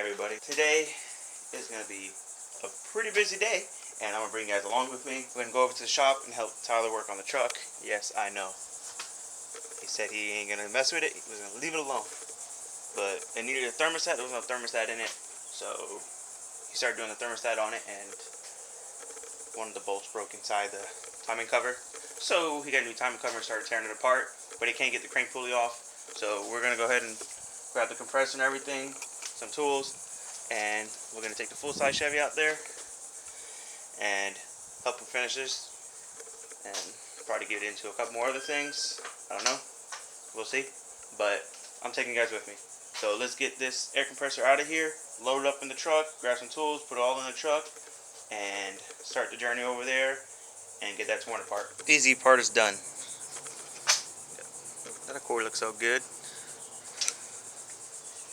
everybody. Today is going to be a pretty busy day, and I'm going to bring you guys along with me. We're going to go over to the shop and help Tyler work on the truck. Yes, I know. He said he ain't going to mess with it. He was going to leave it alone. But it needed a thermostat. There was no thermostat in it. So he started doing the thermostat on it, and one of the bolts broke inside the timing cover. So he got a new timing cover and started tearing it apart. But he can't get the crank pulley off. So we're going to go ahead and grab the compressor and everything, some tools, and we're going to take the full-size Chevy out there and help him finish this, and probably get into a couple more other things. I don't know. We'll see. But I'm taking you guys with me. So let's get this air compressor out of here, load it up in the truck, grab some tools, put it all in the truck, and start the journey over there and get that torn apart. The easy part is done. That cord looks so good.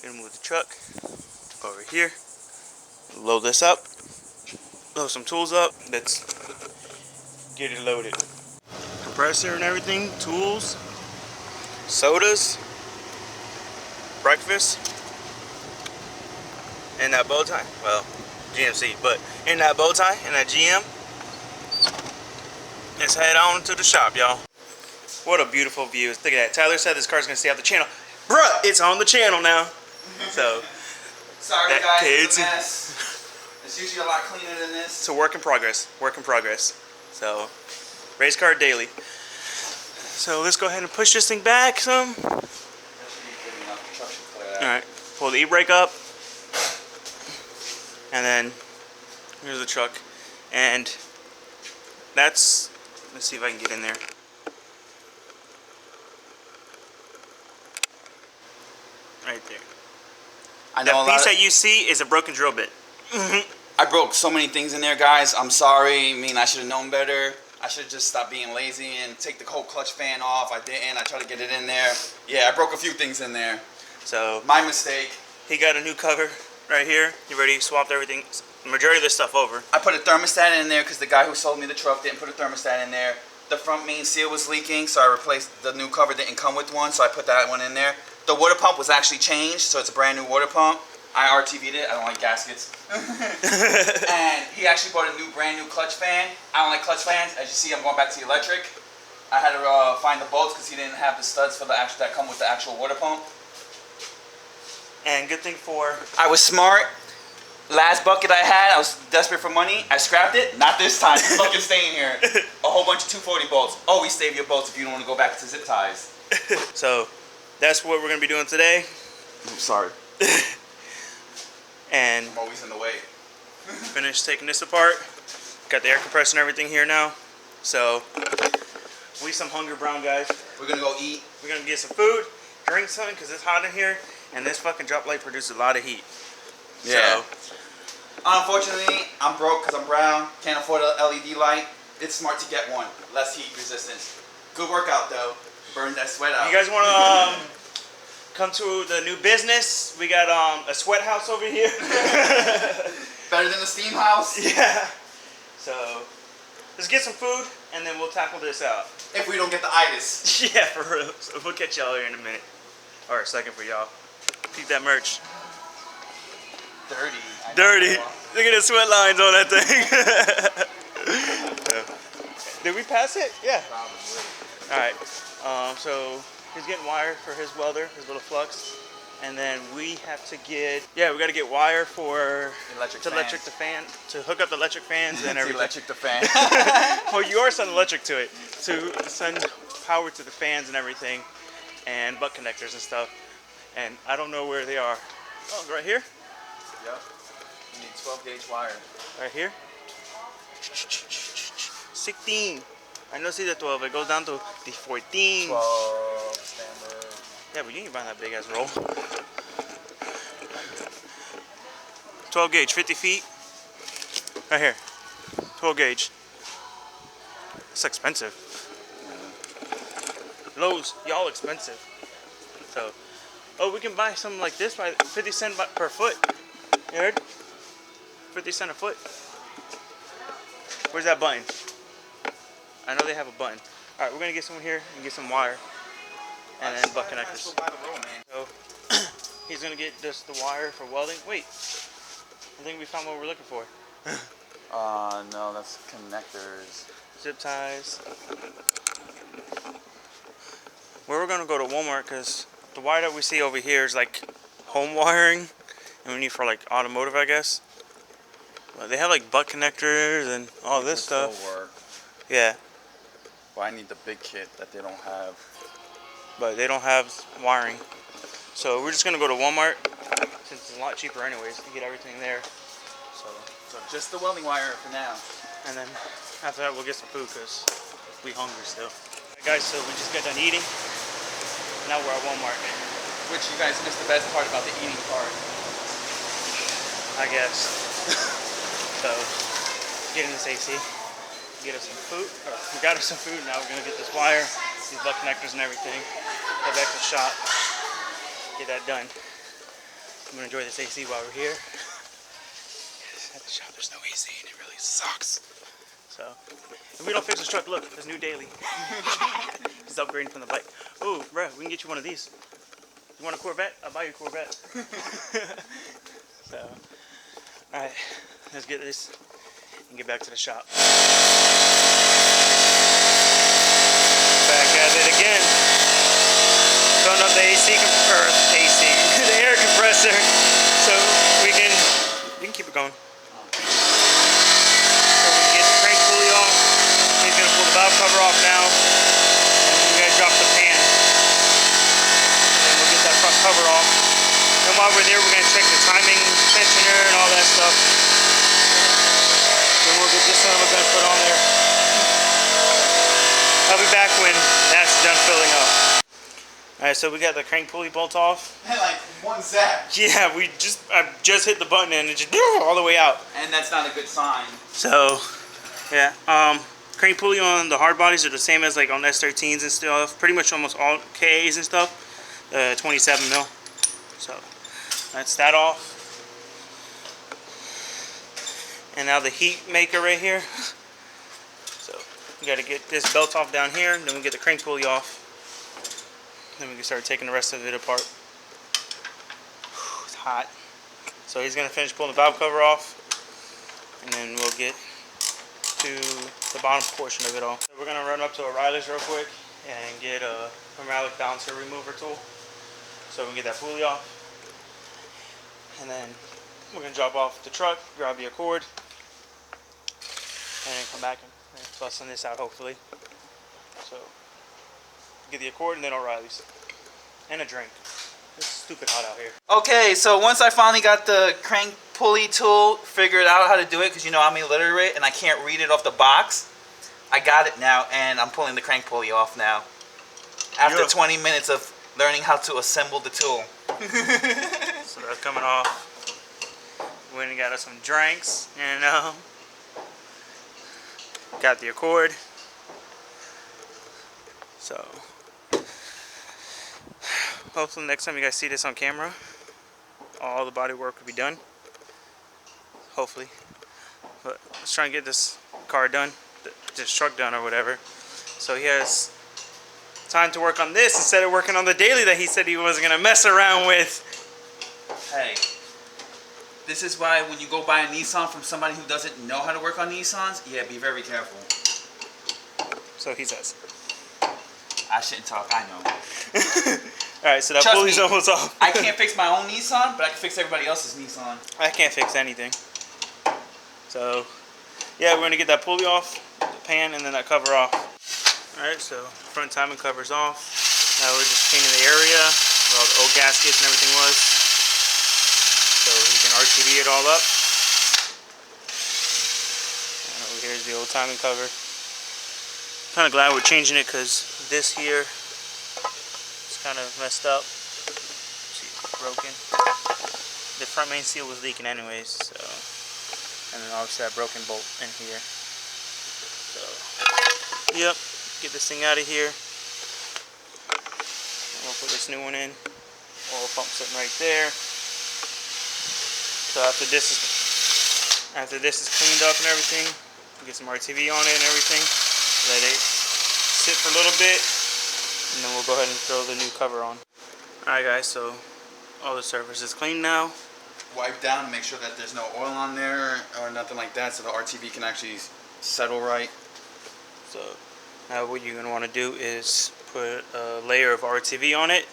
Gonna move the truck over here, load this up, load some tools up. Let's get it loaded. Compressor and everything, tools, sodas, breakfast, and that bow tie. Well, GMC, but in that bow tie and that GM. Let's head on to the shop, y'all. What a beautiful view. Look at that. Tyler said this car's gonna stay off the channel. Bruh, it's on the channel now. So sorry guys, it's a mess. It's usually a lot cleaner than this. It's a work in progress. Work in progress. So race car daily. So let's go ahead and push this thing back some. Alright. Pull the e-brake up. And then here's the truck. And that's, let's see if I can get in there. Right there. I know the piece that you see is a broken drill bit. I broke so many things in there, guys. I'm sorry. I mean, I should have known better. I should have just stopped being lazy and take the whole clutch fan off. I didn't. I tried to get it in there. Yeah, I broke a few things in there. So my mistake. He got a new cover right here. He already swapped everything, the majority of this stuff over. I put a thermostat in there because the guy who sold me the truck didn't put a thermostat in there. The front main seal was leaking, so I replaced the new cover. Didn't come with one, so I put that one in there. The water pump was actually changed, so it's a brand new water pump. I RTV'd it. I don't like gaskets. And he actually bought a brand new clutch fan. I don't like clutch fans. As you see, I'm going back to the electric. I had to find the bolts because he didn't have the studs for the actual that come with the actual water pump. And good thing for I was smart. Last bucket I had, I was desperate for money. I scrapped it. Not this time. It's fucking staying here. A whole bunch of 240 bolts. Always save your bolts if you don't want to go back to zip ties. So that's what we're gonna be doing today. I'm sorry. And I'm always in the way. Finished taking this apart. Got the air compressor and everything here now. So we some hungry brown guys. We're gonna go eat. We're gonna get some food, drink something because it's hot in here, and this fucking drop light produces a lot of heat. Yeah. So, unfortunately, I'm broke because I'm brown. Can't afford a LED light. It's smart to get one. Less heat resistance. Good workout though. Burn that sweat out. You guys want to come to the new business? We got a sweat house over here. Better than the steam house? Yeah. So let's get some food and then we'll tackle this out. If we don't get the itis. Yeah, for real. So we'll catch y'all here in a minute. Or a second for y'all. Keep that merch. Dirty. Dirty. Look at the sweat lines on that thing. Did we pass it? Yeah. Probably. Alright. So he's getting wire for his welder, his little flux. And then we have to get, we got to get wire for to hook up the electric fans and everything. Electric the fan. Well, you are sending electric to it to send power to the fans and everything, and butt connectors and stuff. And I don't know where they are. Oh, right here. Yep. You need 12 gauge wire. Right here. 16. I know see the 12. It goes down to the 14. 12 standard. Yeah, but you ain't buying that big ass roll. 12 gauge, 50 feet. Right here. 12 gauge. It's expensive. Lowe's, y'all expensive. So, oh, we can buy something like this by 50 cents per foot. You heard? 50 cents a foot. Where's that button? I know they have a button. All right, we're gonna get someone here and get some wire. And then butt connectors. So, he's gonna get just the wire for welding. Wait, I think we found what we're looking for. No, that's connectors. Zip ties. We're gonna go to Walmart because the wire that we see over here is like home wiring, and we need for like automotive, I guess. But they have like butt connectors and all this stuff. Work. Yeah. Well, I need the big kit that they don't have. But they don't have wiring. So we're just gonna go to Walmart since it's a lot cheaper anyways to get everything there. So just the welding wire for now. And then after that we'll get some food because we hungry still. Alright guys, so we just got done eating. Now we're at Walmart. Which you guys missed the best part about the eating part. I guess. So get in this AC, get us some food. We got us some food, now we're gonna get this wire, these butt connectors and everything. Head back to the shop, get that done. I'm gonna enjoy this AC while we're here. At the shop there's no AC and it really sucks. So, if we don't fix this truck, look, there's new daily. He's upgrading from the bike. Ooh, bro, we can get you one of these. You want a Corvette? I'll buy you a Corvette. So, alright, let's get this and get back to the shop. Back at it again. Filling up the the air compressor, so we can keep it going. Valve cover off now, and we're going to drop the pan, and then we'll get that front cover off. And while we're there, we're going to check the timing tensioner and all that stuff. Then we'll get this son of a gun put on there. I'll be back when that's done filling up. Alright, so we got the crank pulley bolt off. Like one zap. Yeah, I just hit the button and it just all the way out. And that's not a good sign. So, yeah, crank pulley on the hard bodies are the same as like on S13s and stuff. Pretty much almost all KAs and stuff. 27 mil. So that's that off. And now the heat maker right here. So we got to get this belt off down here. Then we get the crank pulley off. Then we can start taking the rest of it apart. It's hot. So he's gonna finish pulling the valve cover off, and then we'll get to the bottom portion of it all. So we're gonna run up to O'Reilly's real quick and get a hydraulic balancer remover tool so we can get that pulley off. And then we're gonna drop off the truck, grab the Accord, and then come back and busting this out hopefully. So get the Accord and then O'Reilly's. And a drink. It's stupid hot out here. okay, so once I finally got the crank pulley tool figured out how to do it, because you know I'm illiterate and I can't read it off the box, I got it now and I'm pulling the crank pulley off now. After 20 minutes of learning how to assemble the tool. So that's coming off. We went and got us some drinks, you know. Got the Accord. So hopefully next time you guys see this on camera, all the body work will be done. Hopefully. But let's try and get this car done, this truck done or whatever. So he has time to work on this instead of working on the daily that he said he wasn't going to mess around with. Hey, this is why when you go buy a Nissan from somebody who doesn't know how to work on Nissans, yeah, be very careful. So he says. I shouldn't talk, I know. Alright, so that pulley's almost off. I can't fix my own Nissan, but I can fix everybody else's Nissan. I can't fix anything. So, yeah, we're going to get that pulley off, the pan, and then that cover off. Alright, so front timing cover's off. Now we're just cleaning the area where all the old gaskets and everything was. So we can RTV it all up. And over here's the old timing cover. Kind of glad we're changing it because this here is kind of messed up. See, broken. The front main seal was leaking anyways, so. And then obviously that broken bolt in here. So, yep, get this thing out of here. And we'll put this new one in. Oil pump sitting right there. So after this is cleaned up and everything, get some RTV on it and everything. Let it sit for a little bit, and then we'll go ahead and throw the new cover on. Alright guys, so all the surface is clean now. Wipe down and make sure that there's no oil on there or nothing like that, so the RTV can actually settle right. So now what you're gonna want to do is put a layer of RTV on it,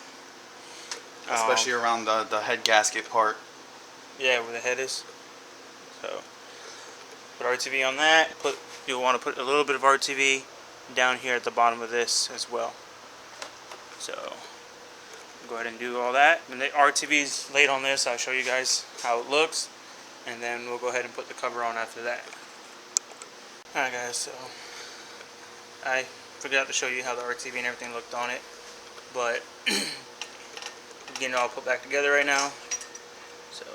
Especially around the head gasket part. yeah, where the head is. So put RTV on that. You'll want to put a little bit of RTV down here at the bottom of this as well. So go ahead and do all that. When the RTV is laid on this, I'll show you guys how it looks, and then we'll go ahead and put the cover on after that. Alright guys, so I forgot to show you how the RTV and everything looked on it, but getting it all put back together right now. So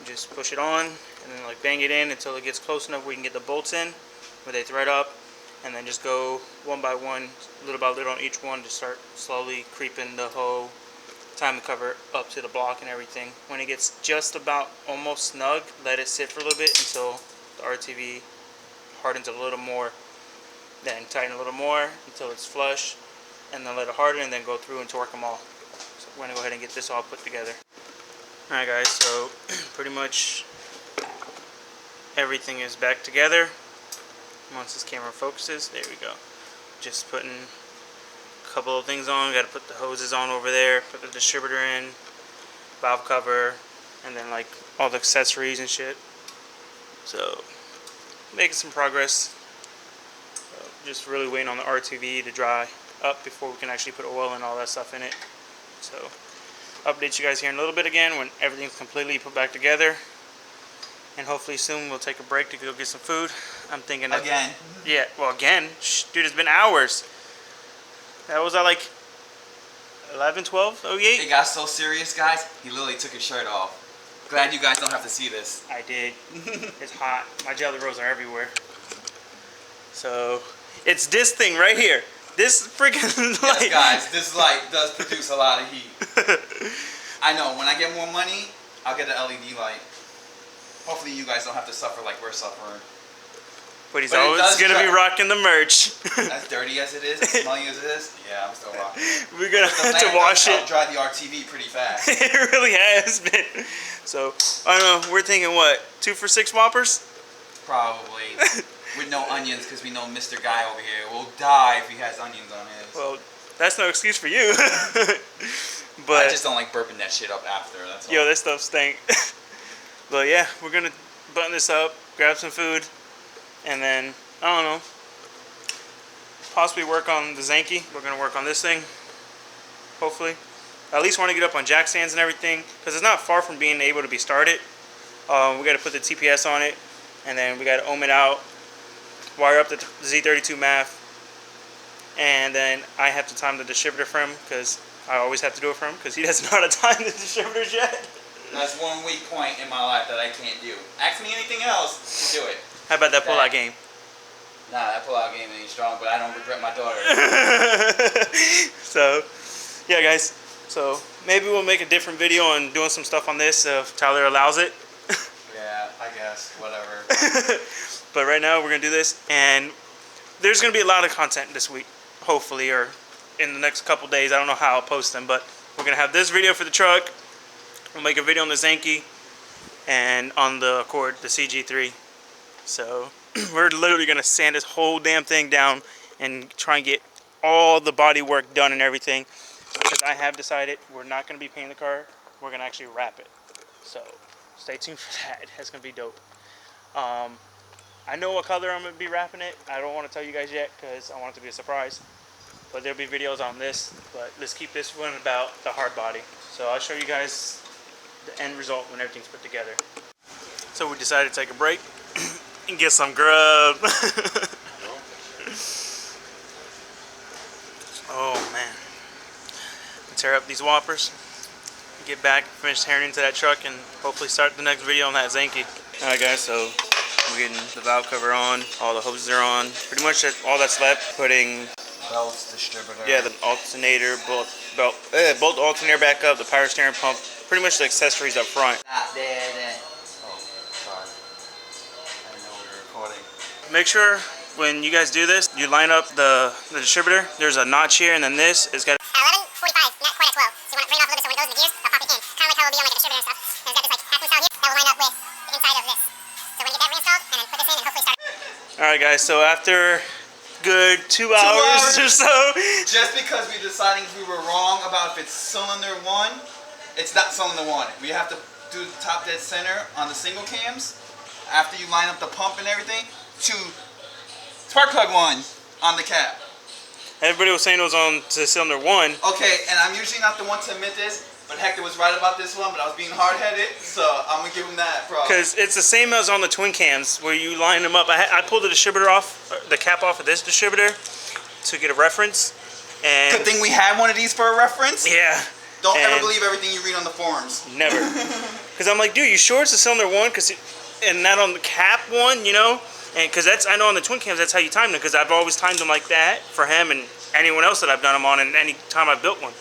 just push it on and then like bang it in until it gets close enough where you can get the bolts in where they thread up, and then just go one by one, little by little on each one to start slowly creeping the whole time to cover up to the block and everything. When it gets just about almost snug, let it sit for a little bit until the RTV hardens a little more. Then tighten a little more until it's flush, and then let it harden, and then go through and torque them all. So we're gonna go ahead and get this all put together. Alright guys, so pretty much everything is back together. Once this camera focuses, there we go. Just putting a couple of things on. Got to put the hoses on over there, put the distributor in, valve cover, and then like all the accessories and shit. So making some progress. So just really waiting on the RTV to dry up before we can actually put oil and all that stuff in it. So update you guys here in a little bit again when everything's completely put back together. And hopefully soon we'll take a break to go get some food. I'm thinking of, Again. Yeah, well again. Dude, it's been hours. That was at like 11, 12, 08? It got so serious, guys, he literally took his shirt off. Glad you guys don't have to see this. I did. It's hot. My jelly rolls are everywhere. So, it's this thing right here. This freaking light. Yes, guys, this light does produce a lot of heat. I know, when I get more money, I'll get an LED light. Hopefully you guys don't have to suffer like we're suffering. But he's always going to be rocking the merch. As dirty as it is, as smelly as it is, yeah, I'm still rocking it. We're going to have to wash it. Dry the RTV pretty fast. It really has been. So, I don't know, we're thinking what, 2 for $6 Whoppers? Probably. With no onions, because we know Mr. Guy over here will die if he has onions on his. Well, that's no excuse for you. But I just don't like burping that shit up after, that's all. Yo, that stuff stink. But yeah, we're going to button this up, grab some food, and then, I don't know, possibly work on the Zenki. We're going to work on this thing, hopefully. I at least want to get up on jack stands and everything, because it's not far from being able to be started. We got to put the TPS on it, and then we got to ohm it out, wire up the Z32 MAF, and then I have to time the distributor for him, because I always have to do it for him, because he doesn't know how to time the distributors yet. That's one weak point in my life that I can't do. Ask me anything else, do it. How about that pull-out game? Nah, that pull-out game ain't strong, but I don't regret my daughter. So, yeah guys, so maybe we'll make a different video on doing some stuff on this if Tyler allows it. Yeah, I guess, whatever. But right now we're going to do this, and there's going to be a lot of content this week, hopefully, or in the next couple days. I don't know how I'll post them, but we're going to have this video for the truck. We'll make a video on the Zenki and on the Accord, the CG3. So we're literally going to sand this whole damn thing down and try and get all the body work done and everything. Because I have decided we're not going to be painting the car. We're going to actually wrap it. So stay tuned for that. That's going to be dope. I know what color I'm going to be wrapping it. I don't want to tell you guys yet because I want it to be a surprise. But there'll be videos on this. But let's keep this one about the hard body. So I'll show you guys the end result when everything's put together. So we decided to take a break and get some grub. Oh man. Tear up these Whoppers, get back, finish tearing into that truck, and hopefully start the next video on that Zenki. Alright guys, so we're getting the valve cover on, all the hoses are on. Pretty much all that's left, putting Belts, distributor. Yeah, the alternator, bolt alternator back up, the power steering pump, pretty much the accessories up front. Not dead. Oh, sorry. I didn't know we were recording. Make sure when you guys do this, you line up the distributor. There's a notch here, and then this is got 11:45, not quite at 12. So you want to bring it off a little bit so when it goes in the gears, that will line up with the inside of this. So we're gonna get that reinstalled and then put this in and hopefully start. Alright guys, so after good 2 hours or so. Just because we decided we were wrong about if it's cylinder 1, it's not cylinder 1. We have to do the top dead center on the single cams after you line up the pump and everything to spark plug 1 on the cap. Everybody was saying it was on to cylinder 1. Okay, and I'm usually not the one to admit this, but Hector was right about this one, but I was being hard-headed, so I'm going to give him that problem. Because it's the same as on the twin cams where you line them up. I pulled the distributor off, the cap off of this distributor to get a reference. And good thing we had one of these for a reference. yeah. Don't ever believe everything you read on the forums. Never. Because I'm like, dude, you sure it's a cylinder 1? And not on the cap one, you know? And because I know on the twin cams, that's how you time them. Because I've always timed them like that for him and anyone else that I've done them on, and any time I've built one.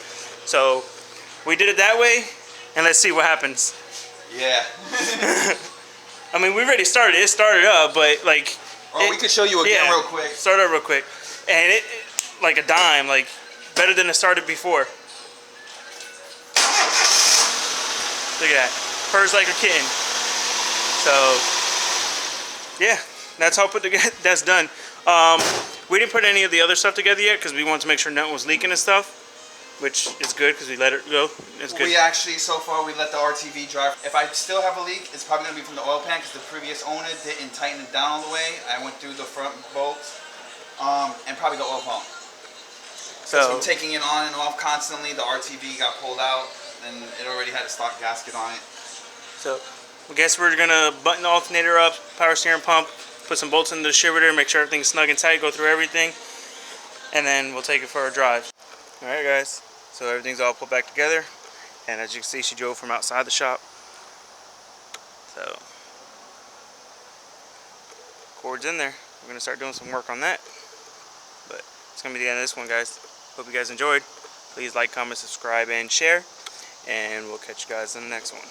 So we did it that way, and let's see what happens. Yeah. I mean, we already started. It started up, but like. Or we could show you again real quick. Start up real quick, and it like a dime, like better than it started before. Look at that, purrs like a kitten. So yeah, that's all put together. That's done. We didn't put any of the other stuff together yet because we wanted to make sure nothing was leaking and stuff. Which is good because we let it go. It's good. We actually, so far, we let the RTV drive. If I still have a leak, it's probably going to be from the oil pan because the previous owner didn't tighten it down all the way. I went through the front bolts and probably the oil pump. So from taking it on and off constantly, the RTV got pulled out and it already had a stock gasket on it. So I guess we're going to button the alternator up, power steering pump, put some bolts in the distributor, make sure everything's snug and tight, go through everything, and then we'll take it for a drive. Alright guys, so everything's all put back together, and as you can see, she drove from outside the shop. So, cord's in there. We're going to start doing some work on that. But it's going to be the end of this one, guys. Hope you guys enjoyed. Please like, comment, subscribe, and share, and we'll catch you guys in the next one.